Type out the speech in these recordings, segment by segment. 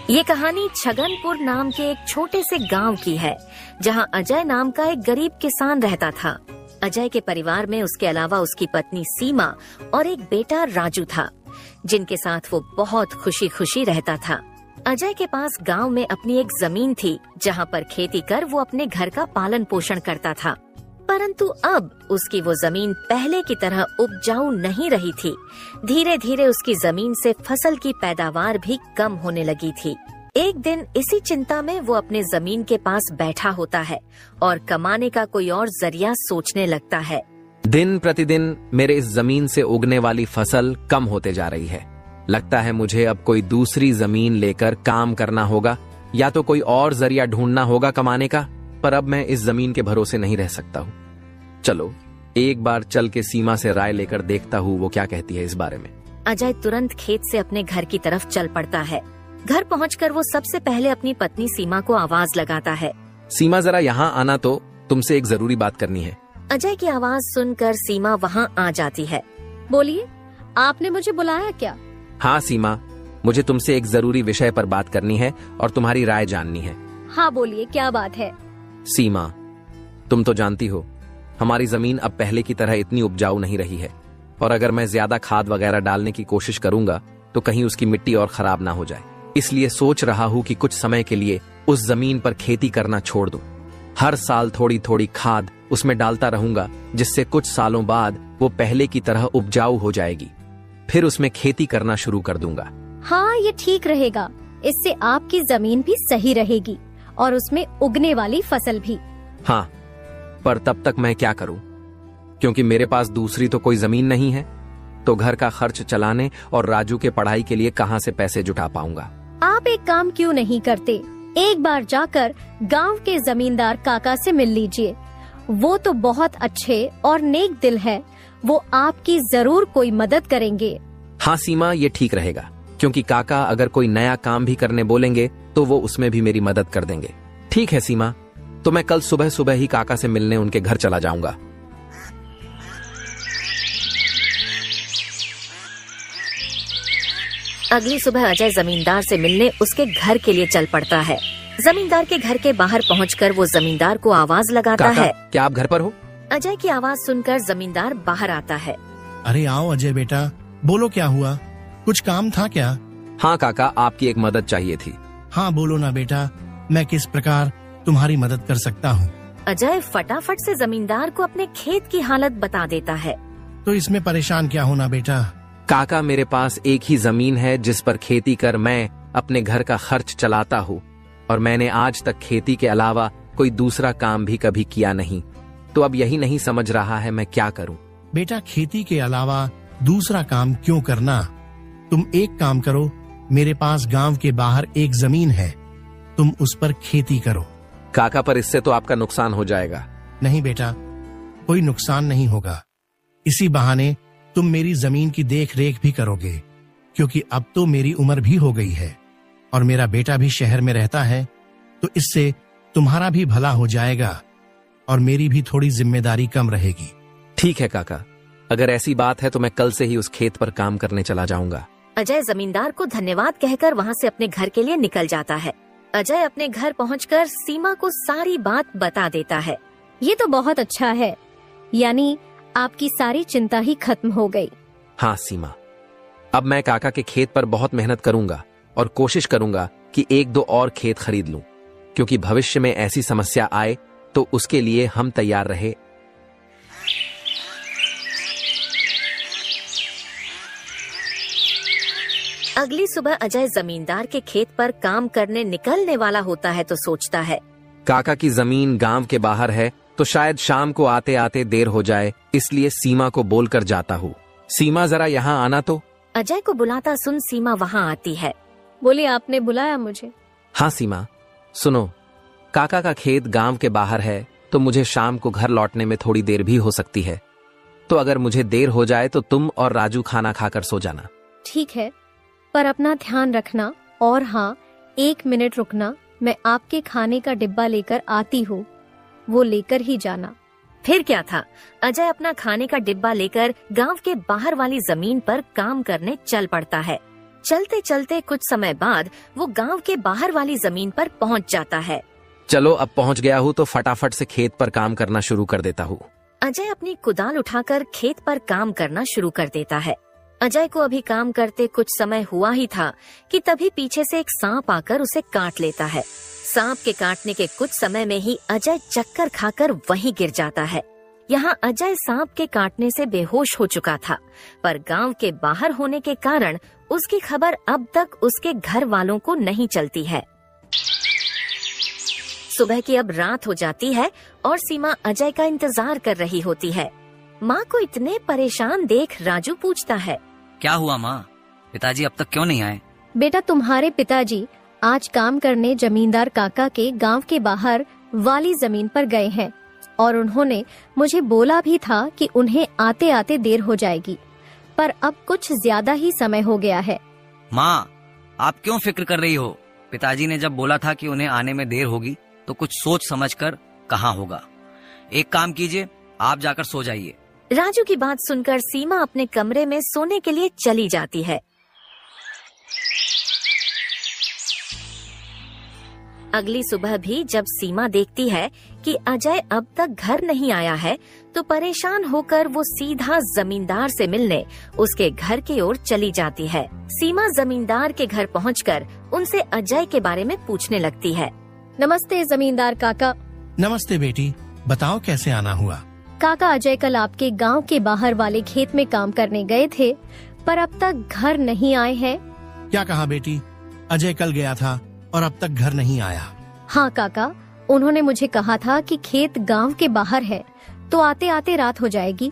ये कहानी छगनपुर नाम के एक छोटे से गांव की है, जहां अजय नाम का एक गरीब किसान रहता था। अजय के परिवार में उसके अलावा उसकी पत्नी सीमा और एक बेटा राजू था, जिनके साथ वो बहुत खुशी खुशी रहता था। अजय के पास गांव में अपनी एक जमीन थी, जहां पर खेती कर वो अपने घर का पालन पोषण करता था। परंतु अब उसकी वो जमीन पहले की तरह उपजाऊ नहीं रही थी। धीरे धीरे उसकी जमीन से फसल की पैदावार भी कम होने लगी थी। एक दिन इसी चिंता में वो अपने जमीन के पास बैठा होता है और कमाने का कोई और जरिया सोचने लगता है। दिन प्रतिदिन मेरे इस जमीन से उगने वाली फसल कम होते जा रही है। लगता है मुझे अब कोई दूसरी जमीन लेकर काम करना होगा, या तो कोई और जरिया ढूंढना होगा कमाने का। पर अब मैं इस जमीन के भरोसे नहीं रह सकता हूँ। चलो एक बार चल के सीमा से राय लेकर देखता हूँ वो क्या कहती है इस बारे में। अजय तुरंत खेत से अपने घर की तरफ चल पड़ता है। घर पहुंचकर वो सबसे पहले अपनी पत्नी सीमा को आवाज लगाता है। सीमा जरा यहाँ आना, तो तुमसे एक जरूरी बात करनी है। अजय की आवाज सुनकर सीमा वहाँ आ जाती है। बोलिए, आपने मुझे बुलाया क्या? हाँ सीमा, मुझे तुमसे एक जरूरी विषय पर बात करनी है और तुम्हारी राय जाननी है। हाँ बोलिए, क्या बात है? सीमा, तुम तो जानती हो हमारी जमीन अब पहले की तरह इतनी उपजाऊ नहीं रही है, और अगर मैं ज्यादा खाद वगैरह डालने की कोशिश करूंगा तो कहीं उसकी मिट्टी और खराब ना हो जाए। इसलिए सोच रहा हूँ कि कुछ समय के लिए उस जमीन पर खेती करना छोड़ दूं। हर साल थोड़ी थोड़ी खाद उसमें डालता रहूंगा, जिससे कुछ सालों बाद वो पहले की तरह उपजाऊ हो जाएगी। फिर उसमें खेती करना शुरू कर दूंगा। हाँ, ये ठीक रहेगा। इससे आपकी जमीन भी सही रहेगी और उसमें उगने वाली फसल भी। हाँ, पर तब तक मैं क्या करूं? क्योंकि मेरे पास दूसरी तो कोई जमीन नहीं है, तो घर का खर्च चलाने और राजू के पढ़ाई के लिए कहां से पैसे जुटा पाऊंगा? आप एक काम क्यों नहीं करते, एक बार जाकर गांव के जमींदार काका से मिल लीजिए। वो तो बहुत अच्छे और नेक दिल है, वो आपकी जरूर कोई मदद करेंगे। हाँ सीमा, ये ठीक रहेगा, क्योंकि काका अगर कोई नया काम भी करने बोलेंगे तो वो उसमें भी मेरी मदद कर देंगे। ठीक है सीमा, तो मैं कल सुबह सुबह ही काका से मिलने उनके घर चला जाऊंगा। अगली सुबह अजय जमींदार से मिलने उसके घर के लिए चल पड़ता है। जमींदार के घर के बाहर पहुंचकर वो जमींदार को आवाज लगाता है। क्या आप घर पर हो? अजय की आवाज सुनकर जमींदार बाहर आता है। अरे आओ अजय बेटा, बोलो क्या हुआ, कुछ काम था क्या? हाँ काका, आपकी एक मदद चाहिए थी। हाँ बोलो ना बेटा, मैं किस प्रकार तुम्हारी मदद कर सकता हूँ? अजय फटाफट से जमींदार को अपने खेत की हालत बता देता है। तो इसमें परेशान क्या होना बेटा? काका, मेरे पास एक ही जमीन है जिस पर खेती कर मैं अपने घर का खर्च चलाता हूँ, और मैंने आज तक खेती के अलावा कोई दूसरा काम भी कभी किया नहीं। तो अब यही नहीं समझ रहा है मैं क्या करूँ। बेटा, खेती के अलावा दूसरा काम क्यों करना? तुम एक काम करो, मेरे पास गांव के बाहर एक जमीन है, तुम उस पर खेती करो। काका, पर इससे तो आपका नुकसान हो जाएगा। नहीं बेटा, कोई नुकसान नहीं होगा। इसी बहाने तुम मेरी जमीन की देख रेख भी करोगे, क्योंकि अब तो मेरी उम्र भी हो गई है और मेरा बेटा भी शहर में रहता है, तो इससे तुम्हारा भी भला हो जाएगा और मेरी भी थोड़ी जिम्मेदारी कम रहेगी। ठीक है काका, अगर ऐसी बात है तो मैं कल से ही उस खेत पर काम करने चला जाऊंगा। अजय जमींदार को धन्यवाद कहकर वहाँ से अपने घर के लिए निकल जाता है। अजय अपने घर पहुंचकर सीमा को सारी बात बता देता है। ये तो बहुत अच्छा है, यानी आपकी सारी चिंता ही खत्म हो गई। हाँ सीमा, अब मैं काका के खेत पर बहुत मेहनत करूंगा और कोशिश करूंगा कि एक दो और खेत खरीद लूं, क्योंकि भविष्य में ऐसी समस्या आए तो उसके लिए हम तैयार रहे। अगली सुबह अजय जमींदार के खेत पर काम करने निकलने वाला होता है तो सोचता है, काका की जमीन गांव के बाहर है, तो शायद शाम को आते आते देर हो जाए, इसलिए सीमा को बोलकर जाता हूँ। सीमा, जरा यहाँ आना तो। अजय को बुलाता सुन सीमा वहाँ आती है। बोले, आपने बुलाया मुझे? हाँ सीमा, सुनो, काका का खेत गांव के बाहर है, तो मुझे शाम को घर लौटने में थोड़ी देर भी हो सकती है। तो अगर मुझे देर हो जाए तो तुम और राजू खाना खाकर सो जाना। ठीक है, पर अपना ध्यान रखना, और हाँ, 1 मिनट रुकना, मैं आपके खाने का डिब्बा लेकर आती हूँ, वो लेकर ही जाना। फिर क्या था, अजय अपना खाने का डिब्बा लेकर गांव के बाहर वाली जमीन पर काम करने चल पड़ता है। चलते चलते कुछ समय बाद वो गांव के बाहर वाली जमीन पर पहुंच जाता है। चलो अब पहुंच गया हूँ तो फटाफट से खेत पर काम करना शुरू कर देता हूँ। अजय अपनी कुदाल उठाकर खेत पर काम करना शुरू कर देता है। अजय को अभी काम करते कुछ समय हुआ ही था कि तभी पीछे से एक सांप आकर उसे काट लेता है। सांप के काटने के कुछ समय में ही अजय चक्कर खाकर वहीं गिर जाता है। यहाँ अजय सांप के काटने से बेहोश हो चुका था, पर गांव के बाहर होने के कारण उसकी खबर अब तक उसके घर वालों को नहीं चलती है। सुबह की अब रात हो जाती है और सीमा अजय का इंतजार कर रही होती है। माँ को इतने परेशान देख राजू पूछता है, क्या हुआ माँ, पिताजी अब तक क्यों नहीं आए? बेटा, तुम्हारे पिताजी आज काम करने जमींदार काका के गांव के बाहर वाली जमीन पर गए हैं और उन्होंने मुझे बोला भी था कि उन्हें आते आते देर हो जाएगी, पर अब कुछ ज्यादा ही समय हो गया है। माँ, आप क्यों फिक्र कर रही हो? पिताजी ने जब बोला था कि उन्हें आने में देर होगी तो कुछ सोच समझकर कहा होगा। एक काम कीजिए, आप जाकर सो जाइए। राजू की बात सुनकर सीमा अपने कमरे में सोने के लिए चली जाती है। अगली सुबह भी जब सीमा देखती है कि अजय अब तक घर नहीं आया है, तो परेशान होकर वो सीधा जमींदार से मिलने उसके घर की ओर चली जाती है। सीमा जमींदार के घर पहुंचकर उनसे अजय के बारे में पूछने लगती है। नमस्ते जमींदार काका। नमस्ते बेटी, बताओ कैसे आना हुआ? काका, अजय कल आपके गांव के बाहर वाले खेत में काम करने गए थे, पर अब तक घर नहीं आए हैं। क्या कहा बेटी? अजय कल गया था और अब तक घर नहीं आया? हाँ काका, उन्होंने मुझे कहा था कि खेत गांव के बाहर है तो आते आते रात हो जाएगी,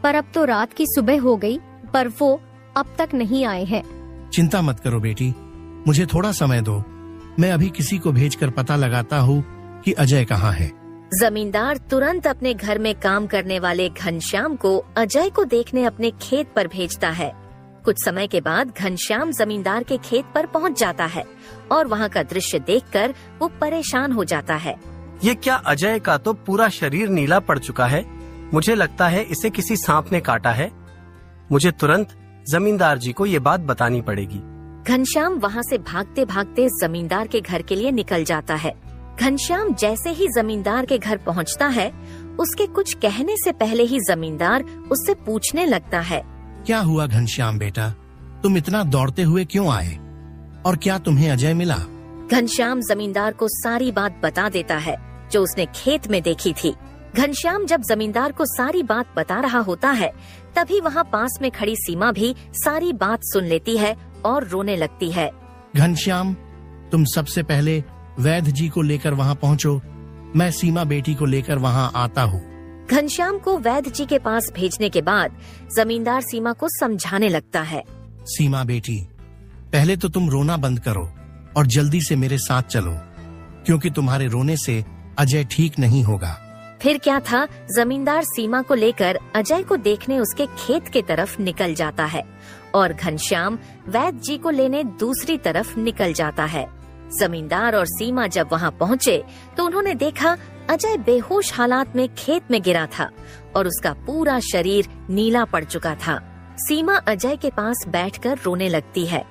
पर अब तो रात की सुबह हो गई, पर वो अब तक नहीं आए हैं। चिंता मत करो बेटी, मुझे थोड़ा समय दो, मैं अभी किसी को भेजकर पता लगाता हूँ कि अजय कहाँ है। जमींदार तुरंत अपने घर में काम करने वाले घनश्याम को अजय को देखने अपने खेत पर भेजता है। कुछ समय के बाद घनश्याम जमींदार के खेत पर पहुंच जाता है और वहां का दृश्य देखकर वो परेशान हो जाता है। ये क्या, अजय का तो पूरा शरीर नीला पड़ चुका है। मुझे लगता है इसे किसी सांप ने काटा है। मुझे तुरंत जमींदार जी को ये बात बतानी पड़ेगी। घनश्याम वहां से भागते भागते जमींदार के घर के लिए निकल जाता है। घनश्याम जैसे ही जमींदार के घर पहुंचता है, उसके कुछ कहने से पहले ही जमींदार उससे पूछने लगता है। क्या हुआ घनश्याम बेटा, तुम इतना दौड़ते हुए क्यों आए और क्या तुम्हें अजय मिला? घनश्याम जमींदार को सारी बात बता देता है जो उसने खेत में देखी थी। घनश्याम जब जमींदार को सारी बात बता रहा होता है, तभी वहाँ पास में खड़ी सीमा भी सारी बात सुन लेती है और रोने लगती है। घनश्याम, तुम सबसे पहले वैद्य जी को लेकर वहाँ पहुँचो, मैं सीमा बेटी को लेकर वहाँ आता हूँ। घनश्याम को वैद्य जी के पास भेजने के बाद जमींदार सीमा को समझाने लगता है। सीमा बेटी, पहले तो तुम रोना बंद करो और जल्दी से मेरे साथ चलो, क्योंकि तुम्हारे रोने से अजय ठीक नहीं होगा। फिर क्या था, जमींदार सीमा को लेकर अजय को देखने उसके खेत के तरफ निकल जाता है और घनश्याम वैद्य जी को लेने दूसरी तरफ निकल जाता है। जमींदार और सीमा जब वहाँ पहुँचे तो उन्होंने देखा अजय बेहोश हालात में खेत में गिरा था और उसका पूरा शरीर नीला पड़ चुका था। सीमा अजय के पास बैठकर रोने लगती है।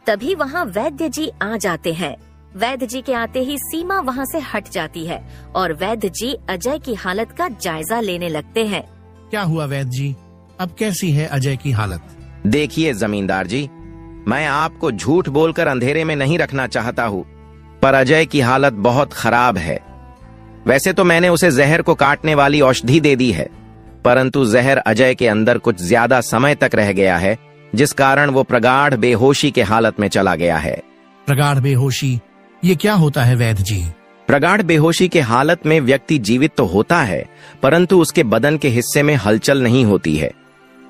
तभी वहाँ वैद्य जी आ जाते हैं। वैद्य जी के आते ही सीमा वहाँ से हट जाती है और वैद्य जी अजय की हालत का जायजा लेने लगते हैं। क्या हुआ वैद्य जी, अब कैसी है अजय की हालत? देखिए जमींदार जी, मैं आपको झूठ बोलकर अंधेरे में नहीं रखना चाहता हूँ, पर अजय की हालत बहुत खराब है। वैसे तो मैंने उसे जहर को काटने वाली औषधि दे दी है, परंतु जहर अजय के अंदर कुछ ज्यादा समय तक रह गया है, जिस कारण वो प्रगाढ़ बेहोशी के हालत में चला गया है। प्रगाढ़ बेहोशी, ये क्या होता है वैद्य जी? प्रगाढ़ बेहोशी के हालत में व्यक्ति जीवित तो होता है, परंतु उसके बदन के हिस्से में हलचल नहीं होती है,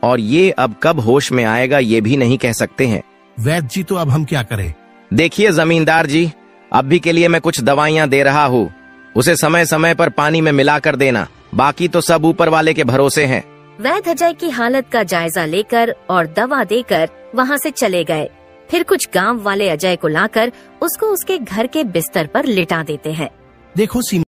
और ये अब कब होश में आएगा ये भी नहीं कह सकते हैं। वैद्य जी, तो अब हम क्या करें? देखिए जमींदार जी, अभी के लिए मैं कुछ दवाइयाँ दे रहा हूँ, उसे समय समय पर पानी में मिलाकर देना, बाकी तो सब ऊपर वाले के भरोसे हैं। वैद्य अजय की हालत का जायजा लेकर और दवा देकर वहाँ से चले गए। फिर कुछ गांव वाले अजय को लाकर उसको उसके घर के बिस्तर पर लिटा देते हैं। देखो सीमा